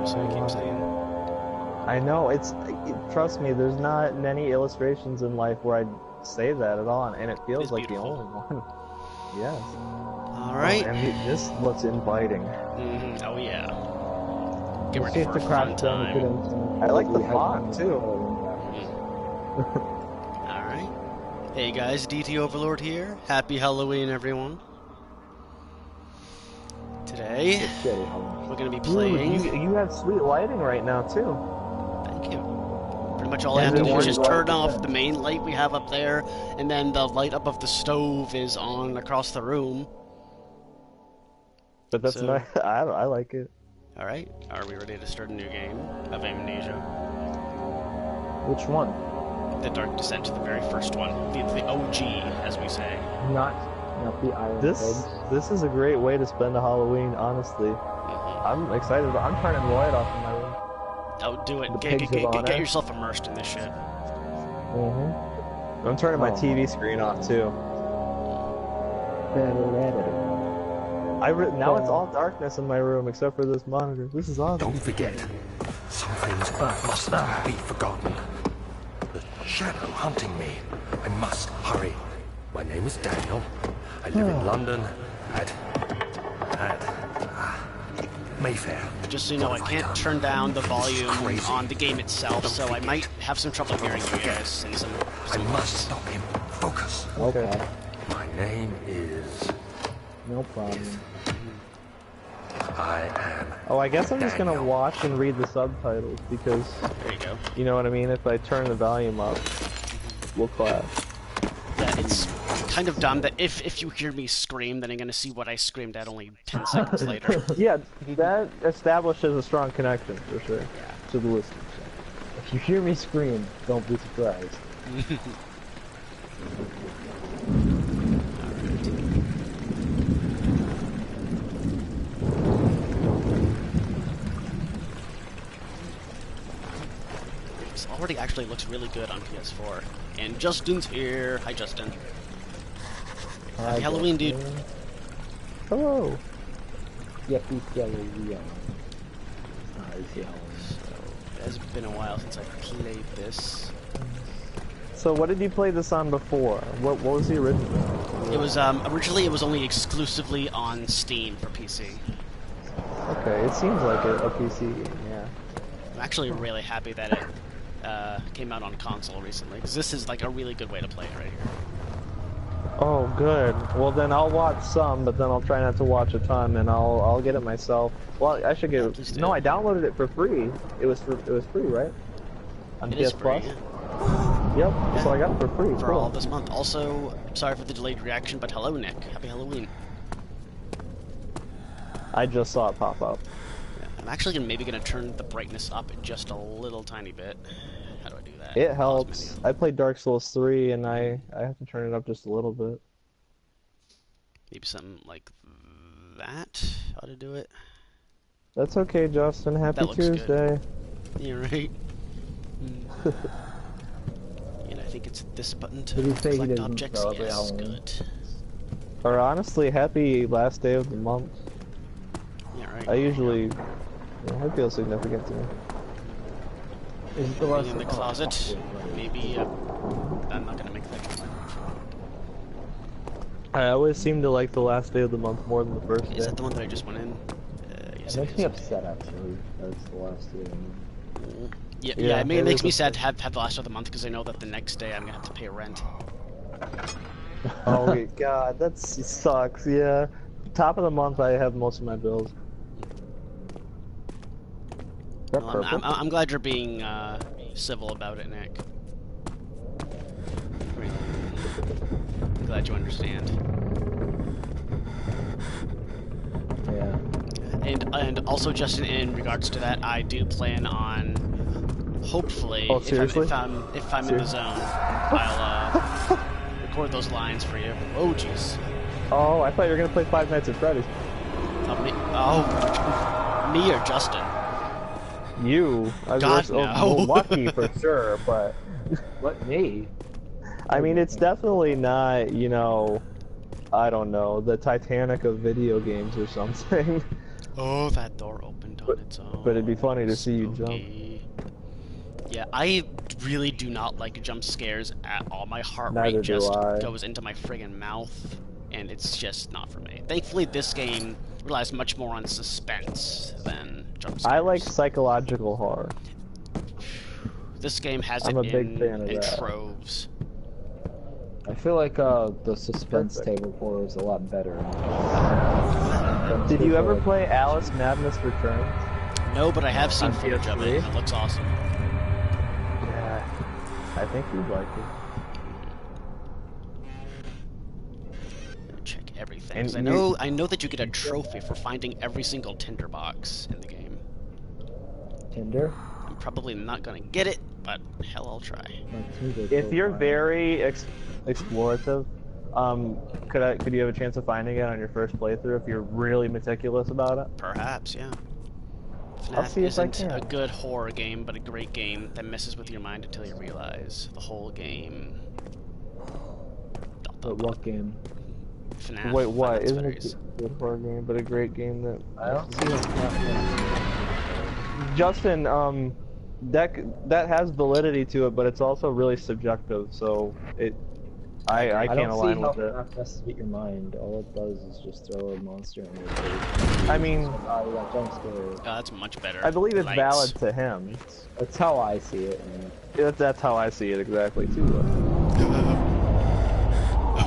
so I keep saying. I know, trust me, there's not many illustrations in life where I'd say that at all, and it feels like beautiful. the only one. Yes. Alright. Oh, and this looks inviting. Oh yeah. Get ready for a the fun time. I like the font, too. Alright. Hey guys, DTOverlord here. Happy Halloween, everyone. Today, we're going to be playing... You have sweet lighting right now, too. Thank you. Pretty much all I have to do is just turn off the main light we have up there, and then the light above the stove is on across the room. But that's nice. I like it. Alright, are we ready to start a new game of Amnesia? Which one? The Dark Descent, the very first one. The OG, as we say. Not the Iron Pigs. This is a great way to spend a Halloween, honestly. I'm excited. I'm turning the light off in my room. Oh, do it. Get yourself immersed in this shit. I'm turning my TV screen off, too. Now it's all darkness in my room except for this monitor. This is awesome. Don't forget, some things must not be forgotten. The shadow hunting me. I must hurry. My name is Daniel. I live in London at Mayfair. Just so you know, I can't turn down the volume on the game itself, so I might have some trouble hearing you guys. I must stop him. Focus. Okay. My name is... No problem. I am... Oh, I guess I'm just gonna Daniel. watch and read the subtitles, because... There you go. You know what I mean? If I turn the volume up, we'll clash. Yeah, it's kind of dumb that if you hear me scream, then I'm gonna see what I screamed at only 10 seconds later. Yeah, that establishes a strong connection, for sure, to the listeners. If you hear me scream, don't be surprised. This already actually looks really good on PS4. And Justin's here. Hi, Justin. Happy Halloween, dude. Hello. Happy Halloween. It has been a while since I played this. So what did you play this on before? What was the original? It was originally it was only exclusively on Steam for PC. Okay, it seems like a PC game, yeah. I'm actually really happy that it came out on console recently, because this is like a really good way to play it right here. Oh, good. Well, then I'll watch some, but then I'll try not to watch a ton, and I'll get it myself. Well, I should get it. No, I downloaded it for free. It was free, right? On It is PS free. Plus. Yep. Yeah. So I got it for free. For all this month. Also, sorry for the delayed reaction, but hello, Nick. Happy Halloween. I just saw it pop up. Yeah, I'm actually maybe gonna turn the brightness up just a little tiny bit. How do I do that? It helps. I played Dark Souls 3, and I have to turn it up just a little bit. Maybe something like that. How to do it? That's okay, Justin. Happy Tuesday. Good. You're right. And I think it's this button to select objects. Yes, good. Or honestly, happy last day of the month. Yeah, right. I usually, it feels significant to me. Is it the last in the closet? Maybe. I'm not gonna make that comment. I always seem to like the last day of the month more than the first day. Is that the one that I just went in? Yes, it makes me upset, actually. That's the last day. Yeah, it makes me sad to have the last of the month, because I know that the next day I'm gonna have to pay rent. Oh my god, that sucks. Yeah, top of the month I have most of my bills. Well, I'm glad you're being civil about it, Nick. Really. I'm glad you understand. Yeah. And also, Justin, in regards to that, I do plan on, hopefully, if I'm in the zone, I'll record those lines for you. Oh, jeez. Oh, I thought you were gonna play Five Nights at Freddy's. Me or Justin? You. God, no. Well, lucky for sure, but What, me? I mean, it's definitely not, you know, I don't know, the Titanic of video games or something. Oh, that door opened on its own. But it'd be funny to see you jump. Yeah, I really do not like jump scares at all. My heart Neither rate just do I. goes into my friggin' mouth, and it's just not for me. Thankfully, this game relies much more on suspense than jump scares. I like psychological horror. This game has I'm it a big fan of in that. troves. I feel like the suspense table horror is a lot better. Did you ever play Alice Madness Returns? No, but I have seen On footage of PS3? it. It looks awesome. Yeah, I think you'd like it. Check everything. And 'Cause I know that you get a trophy for finding every single tinderbox in the game. Tinder? I'm probably not gonna get it, but hell, I'll try. If you're very explorative, could you have a chance of finding it on your first playthrough if you're really meticulous about it? Perhaps, yeah. I'll see if I isn't can. a good horror game, but a great game that messes with your mind until you realize the whole game. But what game? FNAF. Wait, what? Final Isn't it Desires. a good horror game, but a great game that... I don't see it. Justin, that has validity to it, but it's also really subjective, so I can't align with it. I don't see how messes with your mind. All it does is just throw a monster in your face. I mean, jump scare. Oh, that's much better. I believe it's Lights. valid to him. That's how I see it. That's how I see it exactly too.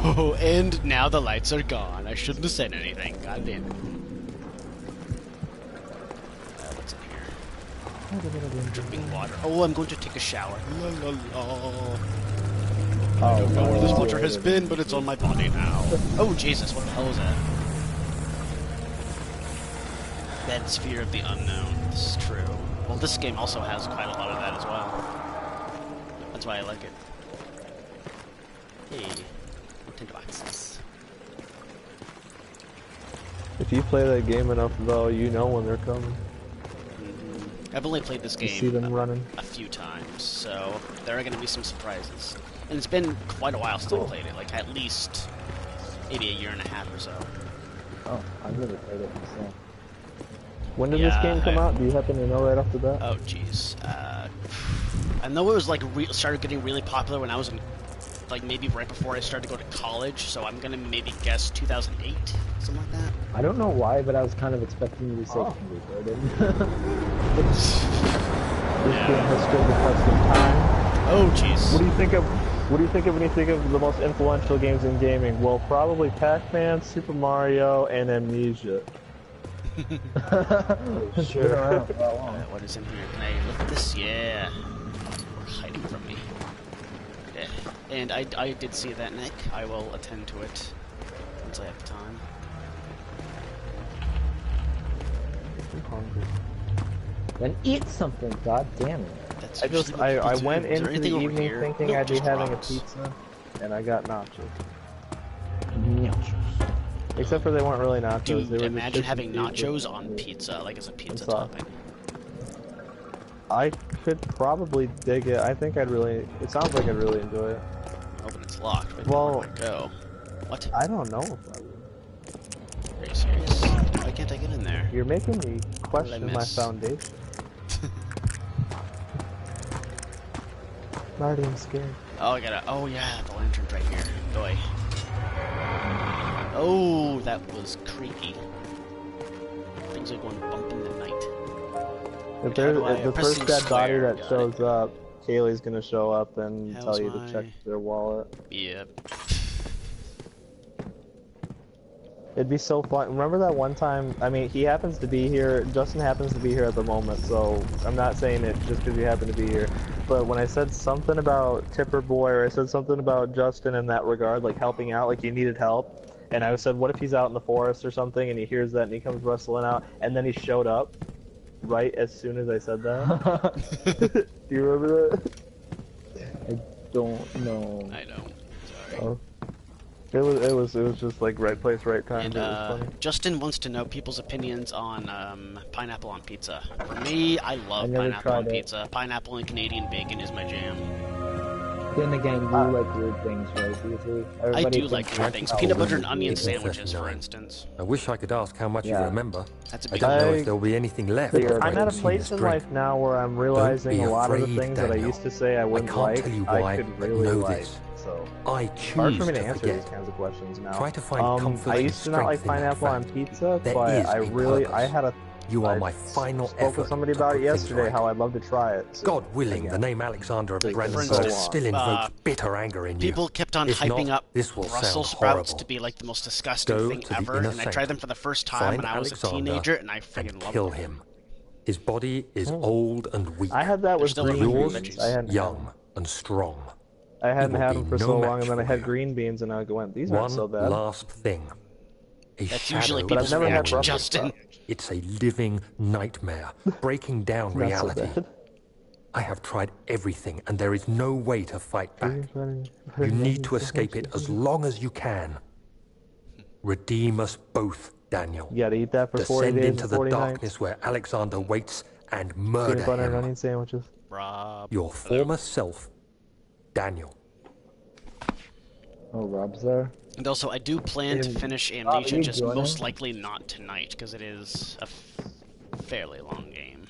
Oh, and now the lights are gone. I shouldn't have said anything. God damn it. What's in here? Dripping water. Oh, I'm going to take a shower. La la la. I don't know where this water has been, but it's on my body now. Oh, Jesus, what the hell is that? Dead Sphere of the Unknown. This is true. Well, this game also has quite a lot of that as well. That's why I like it. Hey, tinderboxes. If you play that game enough, though, you know when they're coming. I've only played this You game see them running. a few times, so there are going to be some surprises. And it's been quite a while since I played it, like at least maybe a year and a half or so. Oh, I've never played it myself. When did this game come out? Do you happen to know right off the bat? Oh, jeez. I know it was like started getting really popular when I was in, like maybe right before I started to go to college, so I'm gonna maybe guess 2008, something like that. I don't know why, but I was kind of expecting you to say kindergarten. This game has stood the test of time. Oh, jeez. What do you think of when you think of the most influential games in gaming? Well, probably Pac-Man, Super Mario, and Amnesia. Sure. What is in here? Can I look at this? Yeah. We're hiding from me. Yeah. And I did see that, Nick. I will attend to it once I have the time. I'm hungry. Then eat something, god damn it. That's I went Is there into the anything over evening here? thinking Nope, I'd be just having rocks. a pizza, and I got nachos. Nachos. Except for they weren't really nachos. Dude, they were imagine just having fish and cheese. nachos on pizza, like as a pizza sauce. topping. I could probably dig it. I think I'd really... It sounds like I'd really enjoy it. Oh, but it's locked. Wait, Well- where do I go? What? I don't know if I would. Are you serious? Why can't I get in there? You're making me question my miss? foundation. Marty, I'm scared. Oh, I gotta. Oh, yeah, the lantern's right here. Boy. Oh, that was creepy. Things are going bump in the night. If the press first dead body square, that got shows up, Kaylee's gonna show up and How's tell you my- to check their wallet. Yep. It'd be so fun. Remember that one time? I mean, he happens to be here. Justin happens to be here at the moment, so I'm not saying it just because you happen to be here. But when I said something about Tipper Boy, or I said something about Justin in that regard, like helping out, like he needed help, and I said, what if he's out in the forest or something, and he hears that and he comes rustling out, and then he showed up right as soon as I said that. Do you remember that? I don't know. I don't. Sorry. Oh. It was just like right place, right time. And It was funny. Justin wants to know people's opinions on pineapple on pizza. For me, I love I never pineapple on tried it. pizza. Pineapple and Canadian bacon is my jam. then again, you like weird things, right, D3? I do like weird things. Peanut butter and onion sandwiches, for instance. I wish I could ask how much you remember. That's a I don't know if there'll be anything left. I'm at a place in life now where I'm realizing a lot of the things that I used to say I wouldn't like, I could really like. So, it's hard for me to answer these kinds of questions now. Try to find comfort I used to not like pineapple on pizza, but You are my final effort. I spoke with somebody about it yesterday, how I'd love to try it. So, God willing, the name Alexander of Brandenburg still invokes bitter anger in you. People kept on hyping up this will Brussels sprouts to be like the most disgusting thing ever, and I tried them for the first time when I was a teenager, and I freaking loved them. Him. His body is old and weak. I had that with green beans. Young and strong. I hadn't had them for so long, and then I had green beans, and I went, these aren't so bad. One last thing. That's usually people's reaction, Justin. It's a living nightmare, breaking down reality. I have tried everything, and there is no way to fight back. You need to escape it as long as you can. Redeem us both, Daniel. You gotta eat that for 40 days Descend into and the 40 darkness nights. where Alexander waits and murder Peanut butter and him. onion sandwiches. Rob. Your former self, Daniel. Oh, Rob's there? And also, I do plan to finish Amnesia, just most likely not tonight, because it is a fairly long game.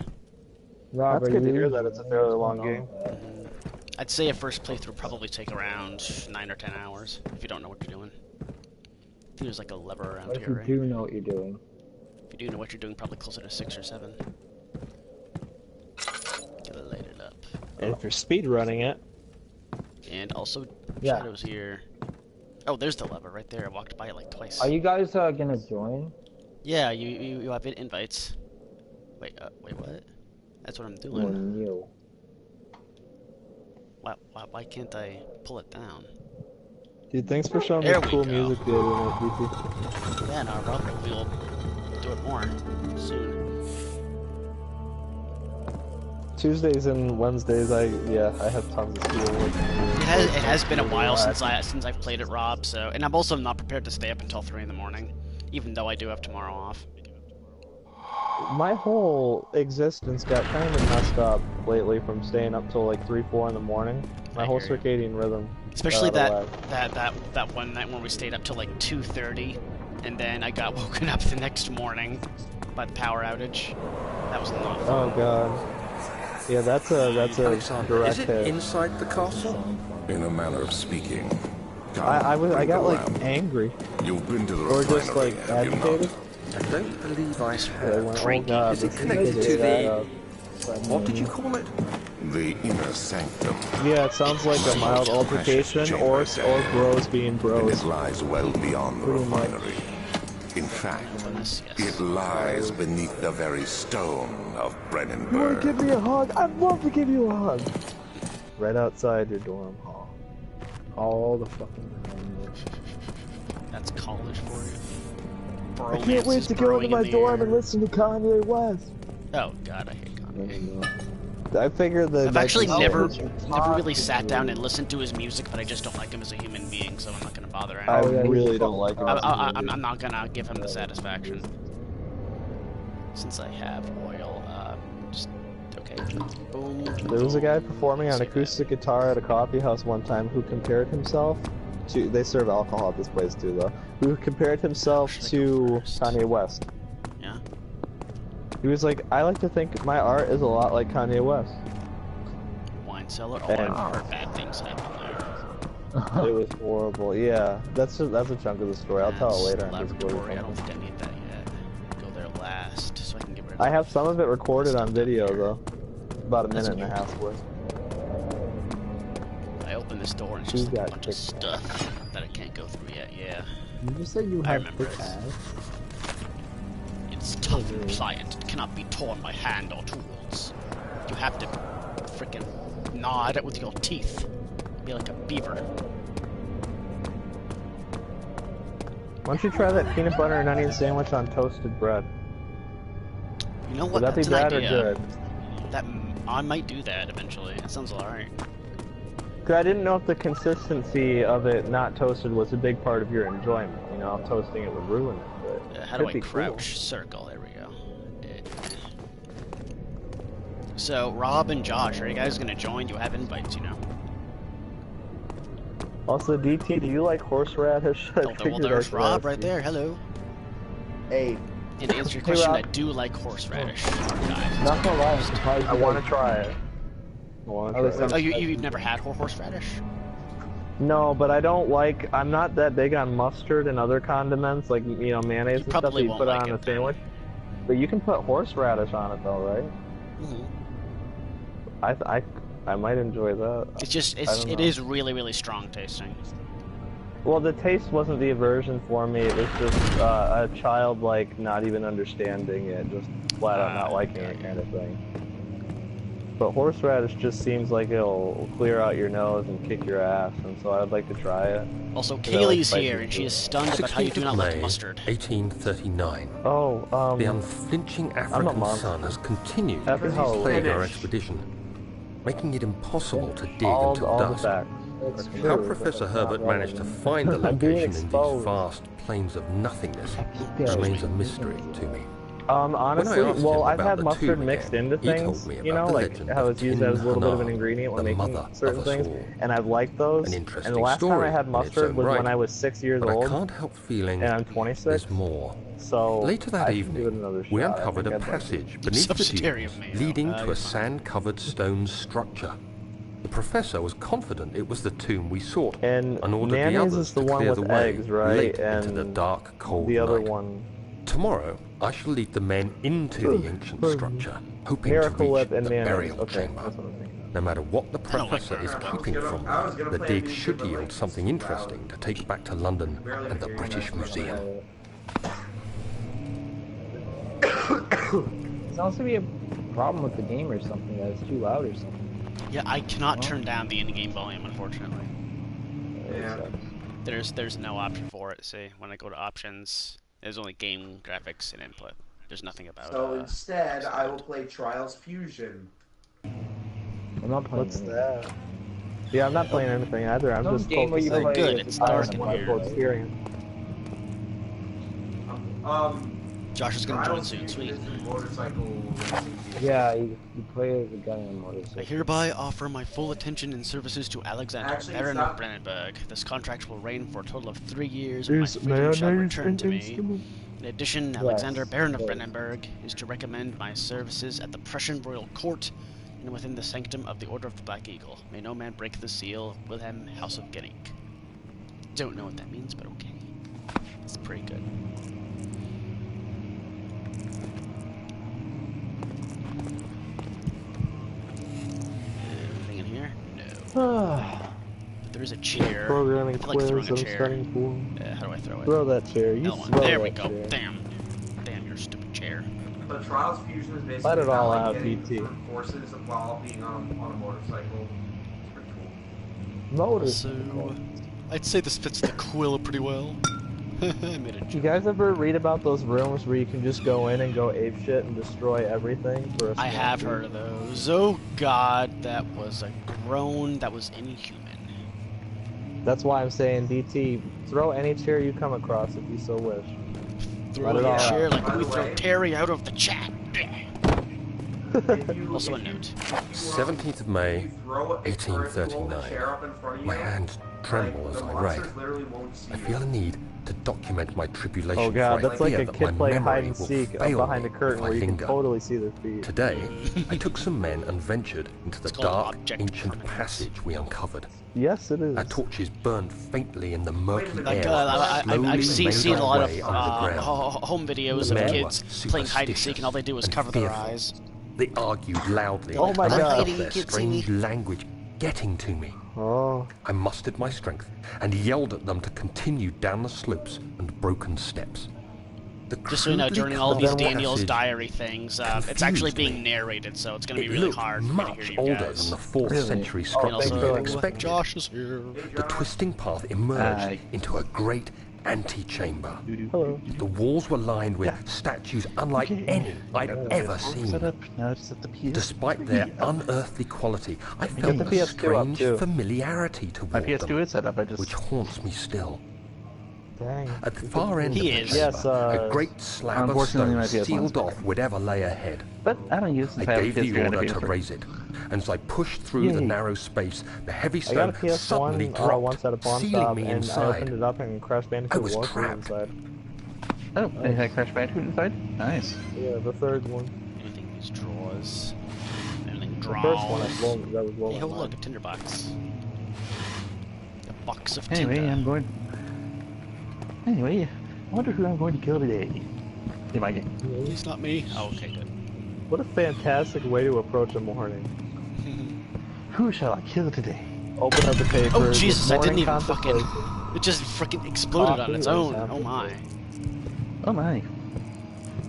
Rob, That's good to hear that it's a fairly long game. I'd say a first playthrough probably take around 9 or 10 hours, if you don't know what you're doing. I think there's like a lever around here, right? If you do know what you're doing. If you do know what you're doing, probably closer to 6 or 7. Get it lighted up. And if you're speed running it. And also, shadows here. Oh, there's the lever right there. I walked by it like twice. Are you guys gonna join? Yeah, you have invites. Wait, what? That's what I'm doing. You. Why can't I pull it down? Dude, thanks for showing me cool music the other night, DT. Yeah, no, probably we'll do it more soon. Tuesdays and Wednesdays, I have tons of schoolwork. It has been a while since I've played it, Rob. So, and I'm also not prepared to stay up until 3 in the morning, even though I do have tomorrow off. My whole existence got kind of messed up lately from staying up till like 3, 4 in the morning. My whole circadian rhythm. Especially that one night when we stayed up till like 2:30, and then I got woken up the next morning by the power outage. That was not fun. Oh god. Yeah, that's a direct hit. Is it inside the castle? In a manner of speaking. I got like angry. You've been to the or just like agitated. I don't believe I Oh god, is it connected to the... What did you call it? The inner sanctum. Yeah, it sounds like a mild altercation or bros being bros. And it lies well beyond the refinery. In fact, it lies beneath the very stone of Brandenburg. You want to give me a hug? I'd love to give you a hug. Right outside your dorm hall. All the fucking time. That's college for you. I can't wait to go into my dorm and listen to Kanye West. Oh god, I hate Kanye. I figured that... I've actually never really sat down and listened to his music, but I just don't like him as a human being, so I'm not gonna bother him. I really don't like him. I'm not gonna give him the satisfaction. Since I have oil, just... okay. Boom. There was a guy performing on acoustic guitar at a coffee house one time who compared himself to... They serve alcohol at this place too, though. Who compared himself to Kanye West. Yeah. He was like, I like to think my art is a lot like Kanye West. Wine cellar? Oh, I've heard bad things happen there. It was horrible. Yeah, that's a chunk of the story. I'll tell it later. Laboratory. I don't think I need that yet. Go there last, so I can get rid of I have some of it recorded on video, though. About a minute and a half worth. I open this door and it's just like a bunch of stuff that I can't go through yet. Yeah. Did you say you have thick ass? It's tough and pliant. It cannot be torn by hand or tools. You have to frickin' gnaw at it with your teeth. Be like a beaver. Why don't you try that peanut butter and onion sandwich on toasted bread? You know what? Would that be bad or good? I might do that eventually. That sounds alright. Cause I didn't know if the consistency of it not toasted was a big part of your enjoyment. You know, toasting it would ruin it. But how do I crouch? Cool. Circle. There we go. So Rob and Josh, are you guys gonna join? You have invites, you know. Also, DT, do you like horseradish? Oh, well, there's Rob right there. Hello. Hey. And to answer your question, I do like horseradish. Not gonna lie, I'm surprised. I want to try it. Oh, you've never had horseradish? No, but I don't like. I'm not that big on mustard and other condiments, like mayonnaise and stuff that you put on a sandwich. But you can put horseradish on it, though, right? Mm-hmm. I might enjoy that. It is really, really strong tasting. Well, the taste wasn't the aversion for me. It was just a child not even understanding it, just flat out not liking it kind of thing. But horseradish just seems like it'll clear out your nose and kick your ass, and so I'd like to try it. Also, Kaylee's here, and she is stunned about how you do not like mustard. 1839. Oh, the unflinching African sun has continued to plague our expedition, making it impossible to dig until dusk. How Professor Herbert managed to find the location in these vast plains of nothingness remains a mystery to me. Honestly, well, I've had mustard mixed into things, like how it's used as a little bit of an ingredient when making certain things, and I've liked those. And the last time I had mustard was when I was 6 years old, I can't help feeling and I'm 26. There's more. So later that evening, we uncovered a passage beneath the dunes leading to a sand-covered stone structure. The professor was confident it was the tomb we sought, and ordered the others to clear the way late into the dark, cold night. The other one. Tomorrow, I shall lead the men into the ancient structure, hoping to reach the burial chamber. No matter what the professor is keeping from me, the dig should yield something interesting to take back to London and the British Museum. It sounds to be a problem with the game or something, that it's too loud or something. Yeah, I cannot turn down the in-game volume, unfortunately. Yeah. There's no option for it. See, when I go to options, there's only game graphics and input. There's nothing about it. So instead, I will play Trials Fusion. I'm not playing. What's that? Yeah, I'm not playing anything either. I'm just game where you play good. It's dark in wonderful experience. Josh is gonna join soon. Sweet. Yeah, you play as a guy on a motorcycle. I hereby offer my full attention and services to Alexander, Baron of Brennenburg. This contract will reign for a total of 3 years, and my freedom shall return to me. In addition, Alexander, Baron of Brennenburg, is to recommend my services at the Prussian Royal Court and within the sanctum of the Order of the Black Eagle. May no man break the seal. Wilhelm, House of Genink. Don't know what that means, but okay. It's pretty good. Anything in here? No. But there is a chair. Programming I feel like throwing a chair. How do I throw it? Throw that chair. You throw there we that go. chair. Damn your stupid chair. The Trials Fusion is basically Let it all like out, getting BT. forces while being on a motorcycle. It's pretty cool. Motorcycle. I'd say this fits the quill pretty well. I made a joke. You guys ever read about those rooms where you can just go in and go apeshit and destroy everything for a I have heard of those. Oh god, that was a groan. That was inhuman. That's why I'm saying, DT, throw any chair you come across if you so wish. Throw a chair like we throw Terry out of the chat. Also a note. 17th of May, 1839. My hands tremble as I write. I feel a need to document my tribulation. Oh god, that's like a kid playing hide and will seek fail behind me a curtain if I where you can linger. totally see their feet. Today, I took some men and ventured into the It's called dark, object ancient permanence. passage we uncovered. Yes, it is. Our torches burned faintly in the murky Like, air. I've seen a lot of underground. home videos The of men kids were playing hide and seek, and all they do is cover their fearful. eyes. They argued loudly. Oh my and God. I felt Hiding, their you can't see me. strange language getting to me. Oh. I mustered my strength and yelled at them to continue down the slopes and broken steps. The Just so you know, crudely during all of these colored Daniel's passage diary things, it's actually confused being me. narrated, so it's going to It be really looked hard for me to much hear you older guys. than the 4th century And structure thank we you. had also, expected. Josh is here. The twisting path emerged into a great antechamber. Hello. The walls were lined with statues unlike any I'd ever seen. Despite their unearthly quality, I felt the a PS2 up strange too. familiarity toward them, is set up. which haunts me still. Dang. At the far end of the chamber, Yes, a great slab of stone sealed off whatever lay ahead. But I don't use I gave the order to raise it, and as I pushed through the narrow space, the heavy stone suddenly dropped, sealing me inside. I opened it up and Crash Bandicoot was inside. Oh, it had Crash Bandicoot inside? Nice. Yeah, the third one. Anything in these drawers? Anything draws? The first one that was low. Hey, oh look, a tinderbox. A box of Anyway, tinder. Anyway, I wonder who I'm going to kill today. In my game. It's not me. Oh, okay, good. What a fantastic way to approach a morning. Who shall I kill today? Open up the paper. Oh Jesus! I didn't even fucking. It just freaking exploded on its own. Oh my. Oh my.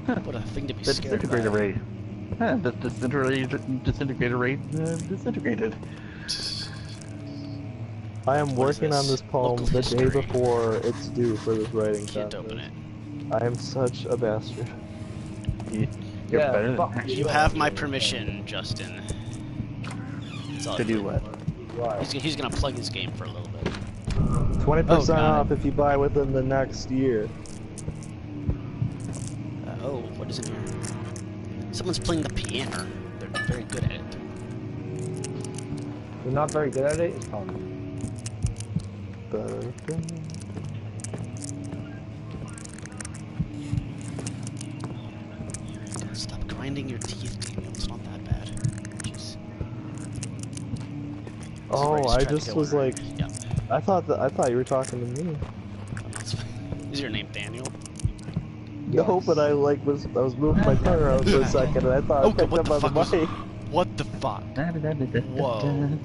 What a thing to be scared disintegrator about. rate. The disintegrator rate disintegrated. I am working on this poem the day before it's due for this writing Can't contest. open it. I am such a bastard. You're better than You have my permission, Justin. To do what? Why? He's gonna plug his game for a little bit. 20% off if you buy within the next year. Oh, what is in here? Someone's playing the piano. They're very good at it. You're not very good at it? It's fun. Stop grinding your teeth, Daniel. It's not that bad. Jeez. Oh, I just was like, yeah. I thought you were talking to me. Is your name Daniel? Yes. No, but I was moving my tongue around for a second, and I thought I picked up on the mic. What the fuck? Whoa.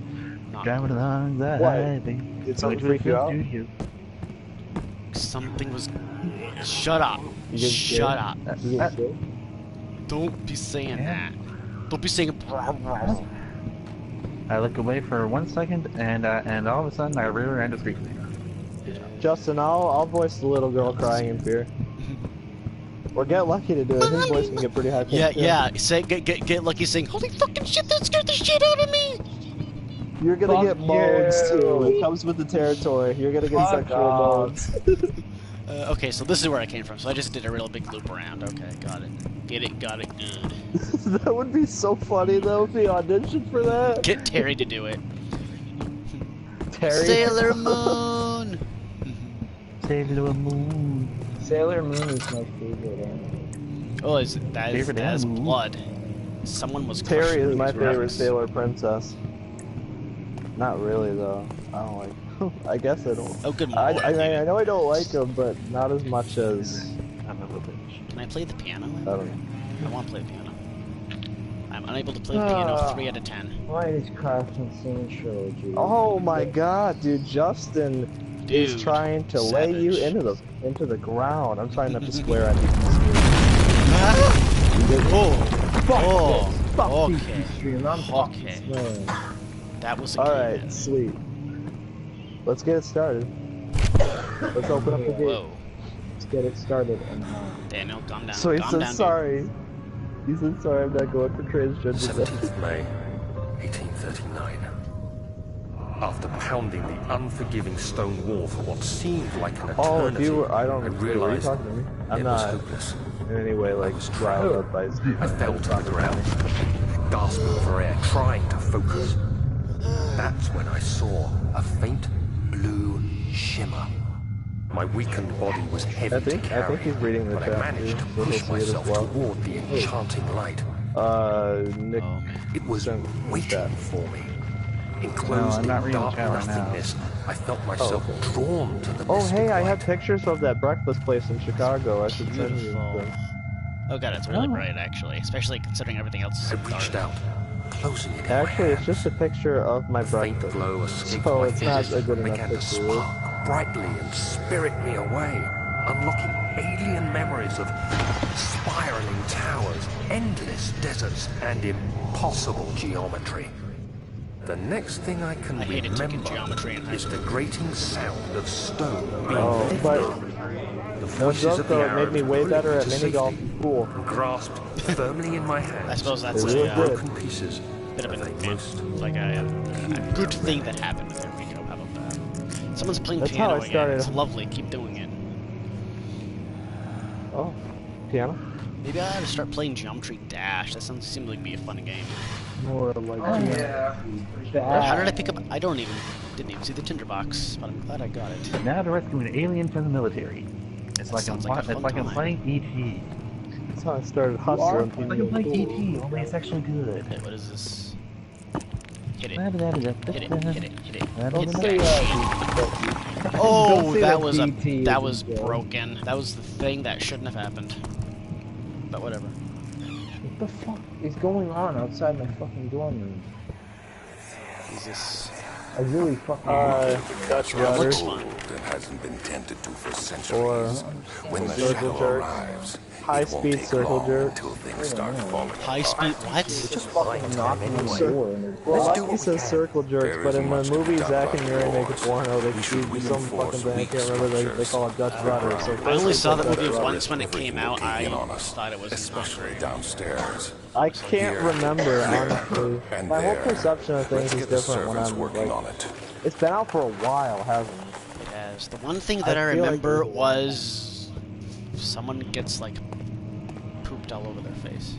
Driving along the highway. Did something freak you out? Something was. Shut up. Shut up. Don't be saying that. Don't be saying. I look away for 1 second, and all of a sudden I rear end a scream. Justin, I'll voice the little girl crying in fear. Or get Lucky to do it. His voice can get pretty high pitched. Yeah. Say get Lucky saying, "Holy fucking shit! That scared the shit out of me." You're gonna get moans too. It comes with the territory. You're gonna get sexual moans. Okay, so this is where I came from. So I just did a real big loop around. Okay, got it. Got it good. That would be so funny though if he auditioned for that. Get Terry to do it. Terry. Sailor Moon. Sailor Moon. Sailor Moon is my favorite anime. Oh, that is blood. Someone was. Terry is my favorite Sailor Princess. Not really though. I don't like. I guess I don't. Oh, good morning. I know I don't like him, but not as much as. Can I play the piano? I don't know. I want to play the piano. I'm unable to play the piano 3 out of 10. Why is Craftsman Scene Trilogy? Oh my god, dude, Justin is trying to lay you into the ground. I'm trying not to swear at you. Okay. That was a Alright, sweet. Let's get it started. Let's open up the gate. Whoa. Let's get it started. Daniel, calm down. So he calm said down, sorry. He said sorry, I'm not going for transgender. 17th May, 1839. After pounding the unforgiving stone wall for what seemed like an eternity, Oh, if you were, I realized talking to me? I'm it not was hopeless. in any way like riled up by I fell to the ground, gasping for air, trying to focus. That's when I saw a faint blue shimmer. My weakened body was heavy to carry, I think he's reading the but chat, I managed to so push he'll see it as myself well. toward the enchanting light. Nick. It was waiting for me. Enclosed in dark nothingness, I felt myself drawn to the hey, I have pictures of that breakfast place in Chicago. I should send you them. Oh god, it's really bright actually, especially considering everything else. I reached out, closing it. Actually, it's just a picture of my breakfast. Faint glow escaped So my it's not fingers a good and enough began to picture. spark brightly and spirit me away, unlocking alien memories of spiraling towers, endless deserts, and impossible geometry. The next thing I can remember is the grating sound of stone being lifted. The voices of the it made me way better at mini golf and pool. Grasped firmly in my hands. I suppose that's really a broken pieces. bit of a good thing that happened with Enrico. How about that? Someone's playing That's how piano I started. again. It's lovely. Keep doing it. Oh, piano? Maybe I ought to start playing Geometry Dash. That seems like be a fun game. More like yeah. How did I pick up? I didn't even see the tinderbox, but I'm glad I got it. Now to rescue an alien from the military. It's like I'm playing E.T. That's how I started hustling. It's like I'm playing E.T. Only it's actually good. Okay, what is this? Hit it. Hit Hit it. Hit it. Hit it. Don't say, Oh, don't that say was DT that was is broken. That was the thing that shouldn't have happened. But whatever. What the fuck is going on outside my fucking dorm room? Jesus. I really fucking Dutch That looks rudder. fun. That hasn't been tended to for Or centuries. When the circle shadow jerk. arrives, High it won't speed take circle long jerk. until things start falling High apart. speed. What? just fucking knocking on my door and it's Well, do Lucky what we says can. circle jerks, There but isn't in the much to be movie done Zack by and Yuri make a lords. porno, they We should do some fucking reinforce thing. I weak can't remember. They structures. call it Dutch rudder. So I only saw that Dutch movie rudder. once when it came out. I Everything will cave in on us, thought it was especially not downstairs. I can't remember, honestly. And My whole there. perception of things Let's is get the different when servants I'm working like. on it. It's been out for a while, hasn't it? It has. The one thing that I feel like remember there's a lot. was someone gets like pooped all over their face.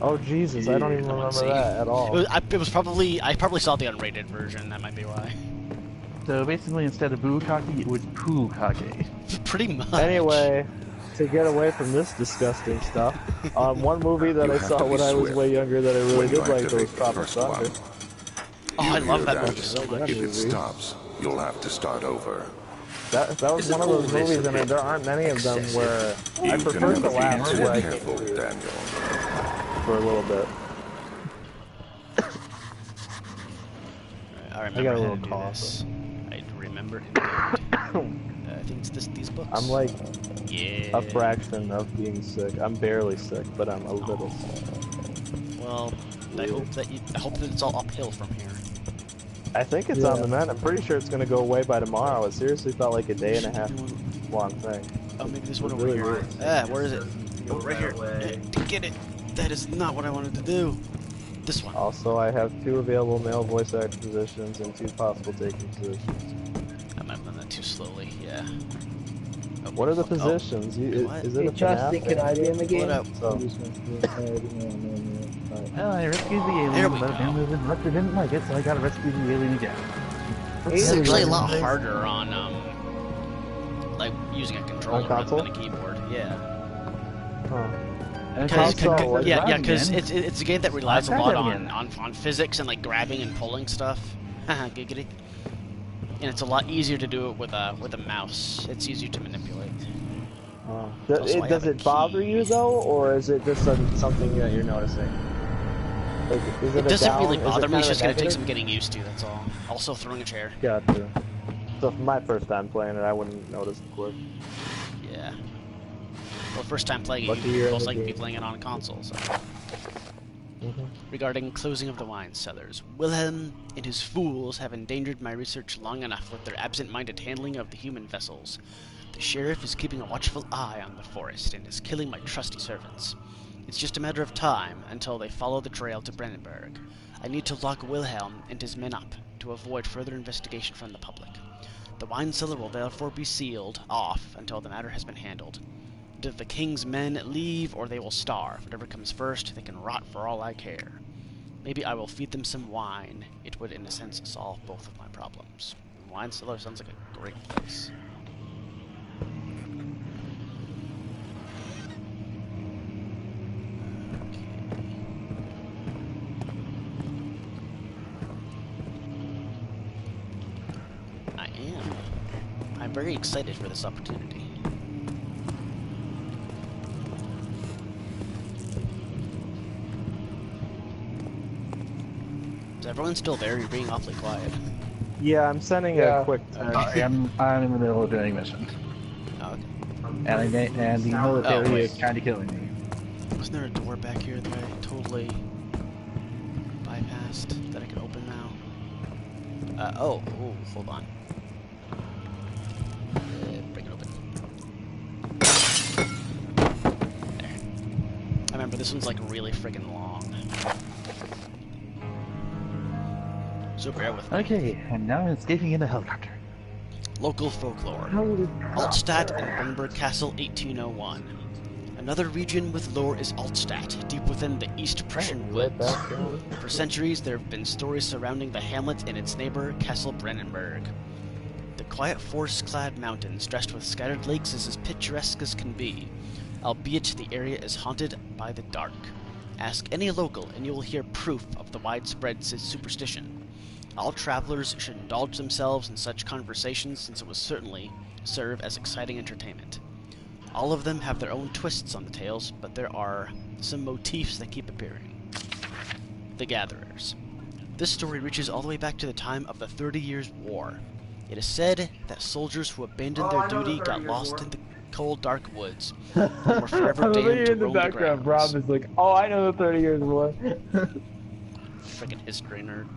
Oh Jesus, I don't even remember See? that at all. It was probably I probably saw the unrated version. That might be why. So basically, instead of bukkake, it was poo-kake. Pretty much. Anyway, to get away from this disgusting stuff, one movie that You I have saw to be when I was swift. way younger that I really When you did like was activate the Tropic first one, Thunder. Oh, I you love hear that that? movie so much. If it stops, you'll have to start over. That was one of those movies, and there aren't many of them where I You prefer can the never be last too where I careful, can Daniel. for a little bit. I I got remember a how little to do cough. this. I remember indeed. I think it's these books. I'm like yeah. a fraction of being sick. I'm barely sick, but I'm a little sick. Well, I hope that it's all uphill from here. I think it's on the mend. I'm pretty sure it's gonna go away by tomorrow. It seriously felt like a day and a half long thing. Oh, maybe there's one It over really here. was. Ah, where is it? Oh, right here. Get it. That is not what I wanted to do. This one. Also, I have 2 available male voice actor positions and 2 possible taking positions. I might have done that too slowly. Yeah. Oh, What are the fuck. positions? What? Is it a Justin, FNAF can I be in the Pull game? it up. So, Well, I rescued the alien, There we but go. apparently the director didn't like it, so I gotta rescue the alien again. This is actually a lot harder on like using a controller rather console? than a keyboard. Yeah. huh. And Yeah, because again. it's a game that relies a I've lot tried that on physics and like grabbing and pulling stuff. Haha, giggity. And it's a lot easier to do it with a mouse. It's easier to manipulate. Also, I have Does a it bother key. you though, or is it just something that you're noticing? Like, is It a doesn't down? really Is it bother me. kind It's of just gonna take negative? some getting used to. That's all. Also, throwing a chair. Gotcha. So for my first time playing it, I wouldn't notice the quick. Yeah. Well, first time playing it, Lucky you you're in most the likely be game. playing it on a console. So. Mhm. Regarding closing of the wine cellars, Wilhelm and his fools have endangered my research long enough with their absent-minded handling of the human vessels. The sheriff is keeping a watchful eye on the forest and is killing my trusty servants. It's just a matter of time until they follow the trail to Brandenburg. I need to lock Wilhelm and his men up to avoid further investigation from the public. The wine cellar will therefore be sealed off until the matter has been handled. Either the king's men leave or they will starve. Whatever comes first, they can rot for all I care. Maybe I will feed them some wine. It would, in a sense, solve both of my problems. Wine cellar sounds like a great place. I'm very excited for this opportunity. Is everyone still there? You're being awfully quiet. Yeah, I'm sending a quick text. Sorry, I'm in the middle of doing a mission. Oh, okay. And the military wait. is kind of killing me. Wasn't there a door back here that I totally bypassed that I can open now? Oh, hold on. Break it open. There. I remember this one's like really friggin' long. So bear with me. Okay, and now I'm escaping in a helicopter. Local folklore. Altstadt and Brunberg Castle, 1801. Another region with lore is Altstadt, deep within the East Prussian woods. For centuries, there have been stories surrounding the hamlet and its neighbor, Castle Brennenburg. The quiet forest-clad mountains, dressed with scattered lakes, is as picturesque as can be, albeit the area is haunted by the dark. Ask any local, and you will hear proof of the widespread superstition. All travelers should indulge themselves in such conversations, since it will certainly serve as exciting entertainment. All of them have their own twists on the tales, but there are some motifs that keep appearing. The Gatherers. This story reaches all the way back to the time of the 30 Years' War. It is said that soldiers who abandoned their duty got lost in the cold, dark woods, and were forever damned to roam the grounds. Rob is like, oh, I know the 30 Years' War. Friggin' history nerd.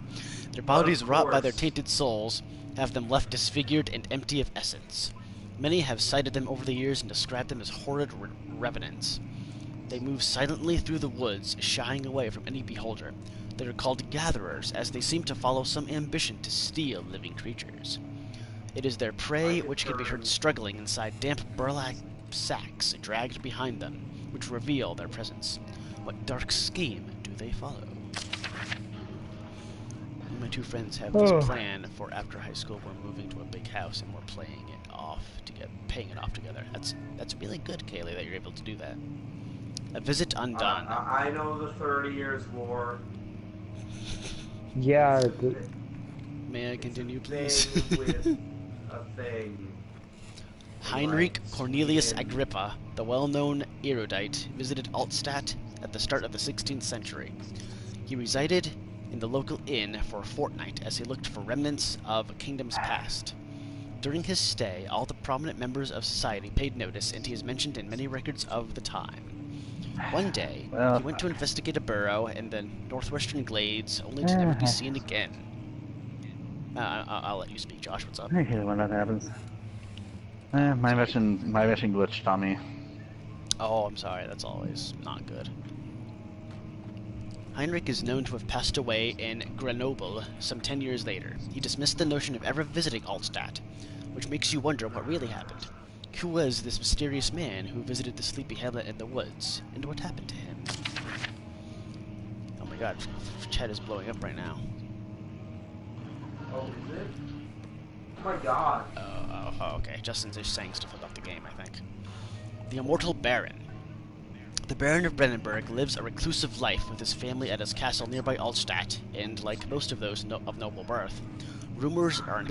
Their bodies, rot by their tainted souls, have them left disfigured and empty of essence. Many have cited them over the years and described them as horrid revenants. They move silently through the woods, shying away from any beholder. They are called gatherers, as they seem to follow some ambition to steal living creatures. It is their prey which can be heard struggling inside damp burlap sacks dragged behind them, which reveal their presence. What dark scheme do they follow? My two friends have this plan for after high school. We're moving to a big house and we're paying it off together. That's really good, Kaylee, that you're able to do that. A visit undone. I know the 30 Years' War. Yeah. May I continue, please? With a thing. Heinrich Cornelius Agrippa, the well-known erudite, visited Altstadt at the start of the 16th century. He resided in the local inn for a fortnight as he looked for remnants of a kingdom's past. During his stay, all the prominent members of society paid notice, and he is mentioned in many records of the time. One day, he went to investigate a burrow in the northwestern glades, only to never be seen again. I'll let you speak, Josh. What's up? I hate it when that happens. My mission glitched on me. Oh, I'm sorry. That's always not good. Heinrich is known to have passed away in Grenoble some 10 years later. He dismissed the notion of ever visiting Altstadt, which makes you wonder what really happened. Who was this mysterious man who visited the sleepy hamlet in the woods, and what happened to him? Oh my god, chat is blowing up right now. Oh, is it? Oh my god. Oh, okay. Justin's just saying stuff about the game, I think. The Immortal Baron. The Baron of Brennenburg lives a reclusive life with his family at his castle nearby Altstadt, and, like most of those of noble birth, rumors are